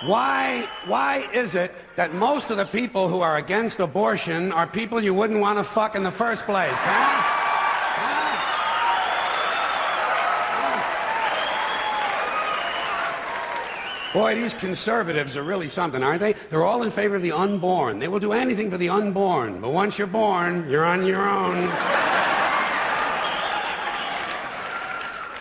Why is it that most of the people who are against abortion are people you wouldn't want to fuck in the first place, huh? Boy, these conservatives are really something, aren't they? They're all in favor of the unborn. They will do anything for the unborn. But once you're born, you're on your own.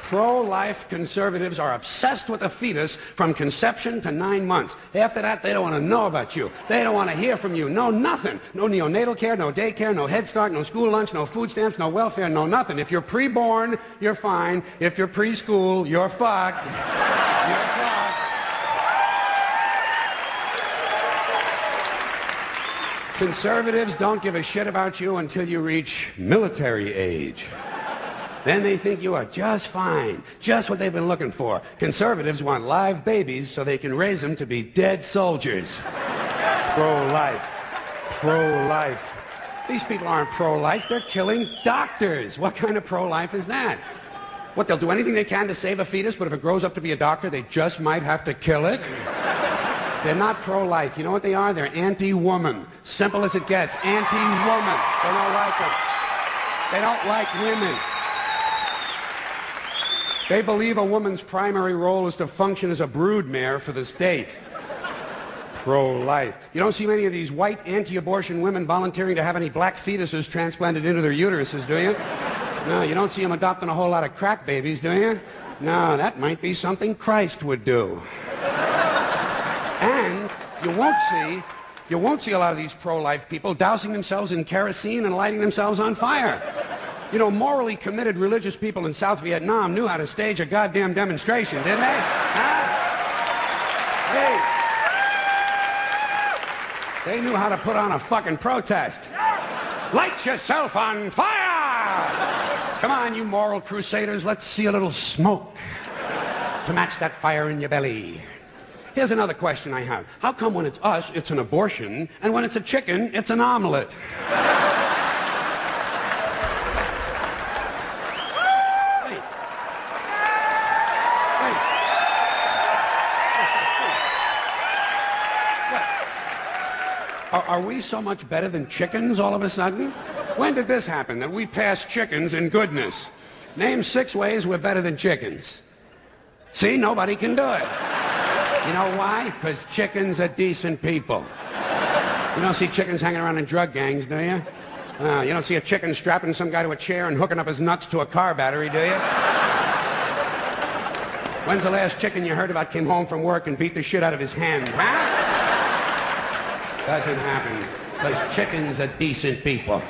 Pro-life conservatives are obsessed with the fetus from conception to 9 months. After that, they don't want to know about you. They don't want to hear from you. No nothing. No neonatal care, no daycare, no Head Start, no school lunch, no food stamps, no welfare, no nothing. If you're pre-born, you're fine. If you're preschool, you're fucked. You're fucked. Conservatives don't give a shit about you until you reach military age. Then they think you are just fine, just what they've been looking for. Conservatives want live babies so they can raise them to be dead soldiers. Pro-life. Pro-life. These people aren't pro-life, they're killing doctors. What kind of pro-life is that? What, they'll do anything they can to save a fetus, but if it grows up to be a doctor, they just might have to kill it? They're not pro-life. You know what they are? They're anti-woman. Simple as it gets. Anti-woman. They don't like it. They don't like women. They believe a woman's primary role is to function as a broodmare for the state. Pro-life. You don't see many of these white anti-abortion women volunteering to have any black fetuses transplanted into their uteruses, do you? No, you don't see them adopting a whole lot of crack babies, do you? No, that might be something Christ would do. And you won't see a lot of these pro-life people dousing themselves in kerosene and lighting themselves on fire. You know, morally committed religious people in South Vietnam knew how to stage a goddamn demonstration, didn't they? Huh? They knew how to put on a fucking protest. Light yourself on fire! Come on, you moral crusaders, let's see a little smoke to match that fire in your belly. Here's another question I have. How come when it's us, it's an abortion, and when it's a chicken, it's an omelet? Are we so much better than chickens all of a sudden? When did this happen, that we passed chickens in goodness? Name 6 ways we're better than chickens. See, nobody can do it. You know why? Because chickens are decent people. You don't see chickens hanging around in drug gangs, do you? You don't see a chicken strapping some guy to a chair and hooking up his nuts to a car battery, do you? When's the last chicken you heard about came home from work and beat the shit out of his hen, huh? Doesn't happen, because chickens are decent people.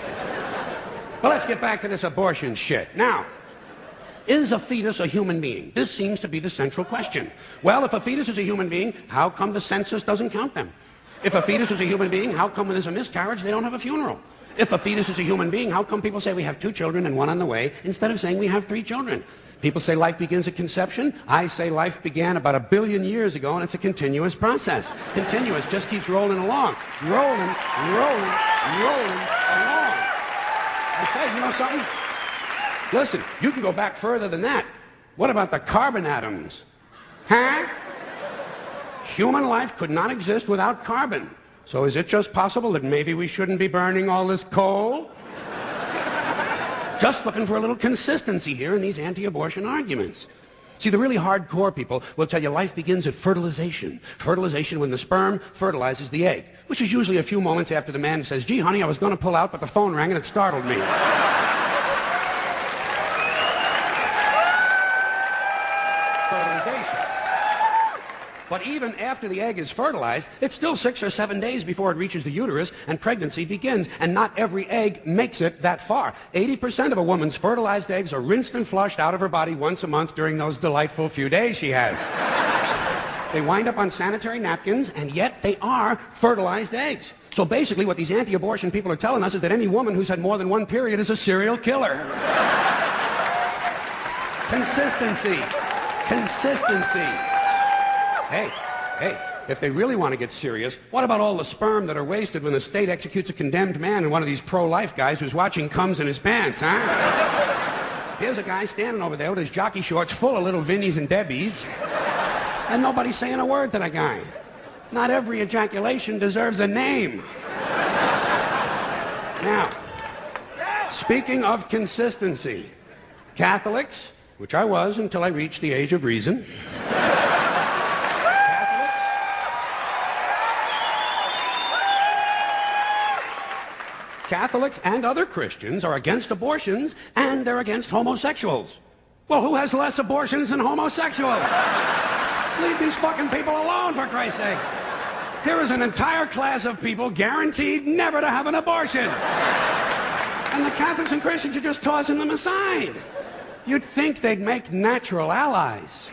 Well, let's get back to this abortion shit. Now, is a fetus a human being? This seems to be the central question. Well, if a fetus is a human being, how come the census doesn't count them? If a fetus is a human being, how come when there's a miscarriage they don't have a funeral? If a fetus is a human being, how come people say we have 2 children and 1 on the way instead of saying we have 3 children? People say life begins at conception. I say life began about 1 billion years ago, and it's a continuous process. Continuous, just keeps rolling along. Rolling along. I say, you know something? Listen, you can go back further than that. What about the carbon atoms? Huh? Human life could not exist without carbon. So is it just possible that maybe we shouldn't be burning all this coal? Just looking for a little consistency here in these anti-abortion arguments. See, the really hardcore people will tell you life begins at fertilization. Fertilization when the sperm fertilizes the egg, which is usually a few moments after the man says, gee, honey, I was going to pull out, but the phone rang and it startled me. Fertilization. But even after the egg is fertilized, it's still 6 or 7 days before it reaches the uterus and pregnancy begins. And not every egg makes it that far. 80% of a woman's fertilized eggs are rinsed and flushed out of her body once a month during those delightful few days she has. They wind up on sanitary napkins, and yet they are fertilized eggs. So basically what these anti-abortion people are telling us is that any woman who's had more than 1 period is a serial killer. Consistency. Consistency. Hey, if they really want to get serious, what about all the sperm that are wasted when the state executes a condemned man and one of these pro-life guys who's watching comes in his pants, huh? Here's a guy standing over there with his jockey shorts full of little Vinnies and Debbies, and nobody's saying a word to that guy. Not every ejaculation deserves a name. Now, speaking of consistency, Catholics, which I was until I reached the age of reason, Catholics and other Christians are against abortions, and they're against homosexuals. Well, who has less abortions than homosexuals? Leave these fucking people alone, for Christ's sakes. Here is an entire class of people guaranteed never to have an abortion. And the Catholics and Christians are just tossing them aside. You'd think they'd make natural allies.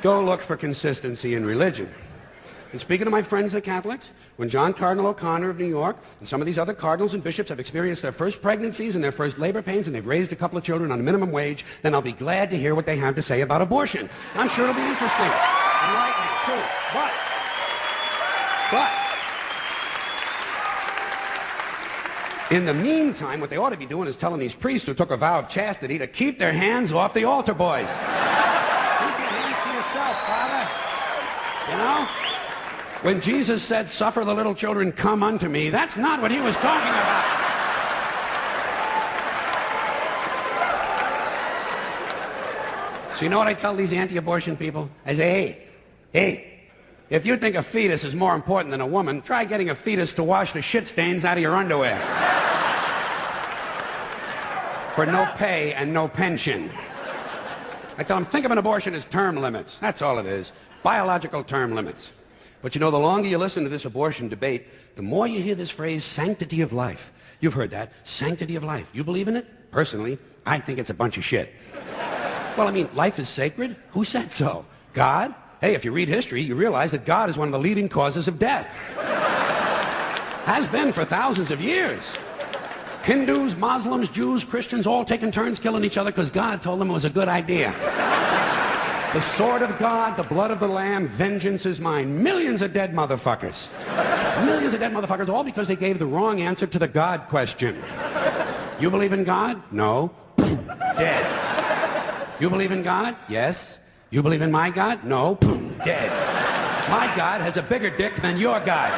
Go look for consistency in religion. And speaking to my friends, the Catholics, when John Cardinal O'Connor of New York and some of these other cardinals and bishops have experienced their first pregnancies and their first labor pains and they've raised a couple of children on a minimum wage, then I'll be glad to hear what they have to say about abortion. I'm sure it'll be interesting. Enlightening, too. But, in the meantime, what they ought to be doing is telling these priests who took a vow of chastity to keep their hands off the altar boys. Keep your hands to yourself, Father. You know? When Jesus said, "Suffer the little children, come unto me," that's not what he was talking about. So you know what I tell these anti-abortion people? I say, hey, if you think a fetus is more important than a woman, try getting a fetus to wash the shit stains out of your underwear. For no pay and no pension. I tell them, think of an abortion as term limits. That's all it is. Biological term limits. But you know, the longer you listen to this abortion debate, the more you hear this phrase, sanctity of life. You've heard that, sanctity of life. You believe in it? Personally, I think it's a bunch of shit. Well, I mean, life is sacred? Who said so? God? Hey, if you read history, you realize that God is one of the leading causes of death. Has been for thousands of years. Hindus, Muslims, Jews, Christians, all taking turns killing each other because God told them it was a good idea. The sword of God, the blood of the Lamb, vengeance is mine. Millions of dead motherfuckers. Millions of dead motherfuckers, all because they gave the wrong answer to the God question. You believe in God? No. Dead. You believe in God? Yes. You believe in my God? No. Dead. My God has a bigger dick than your God.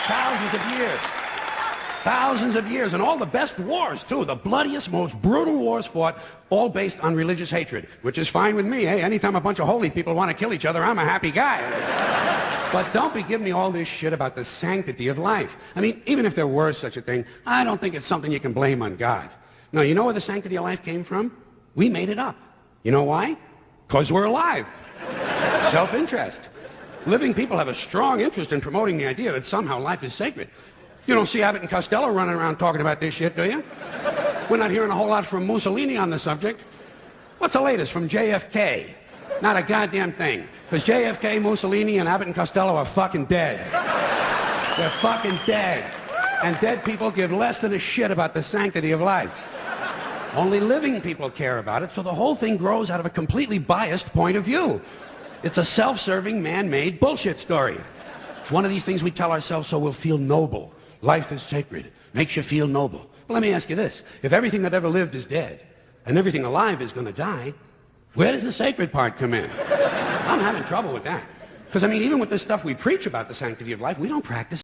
Thousands of years. Thousands of years, and all the best wars, too. The bloodiest, most brutal wars fought, all based on religious hatred, which is fine with me. Hey, anytime a bunch of holy people want to kill each other, I'm a happy guy. But don't be giving me all this shit about the sanctity of life. I mean, even if there were such a thing, I don't think it's something you can blame on God. Now, you know where the sanctity of life came from? We made it up. You know why? Because we're alive. Self-interest. Living people have a strong interest in promoting the idea that somehow life is sacred. You don't see Abbott and Costello running around talking about this shit, do you? We're not hearing a whole lot from Mussolini on the subject. What's the latest from JFK? Not a goddamn thing. Because JFK, Mussolini, and Abbott and Costello are fucking dead. They're fucking dead. And dead people give less than a shit about the sanctity of life. Only living people care about it, so the whole thing grows out of a completely biased point of view. It's a self-serving, man-made bullshit story. It's one of these things we tell ourselves so we'll feel noble. Life is sacred. Makes you feel noble. Well, let me ask you this. If everything that ever lived is dead, and everything alive is going to die, where does the sacred part come in? I'm having trouble with that. Because, I mean, even with this stuff we preach about the sanctity of life, we don't practice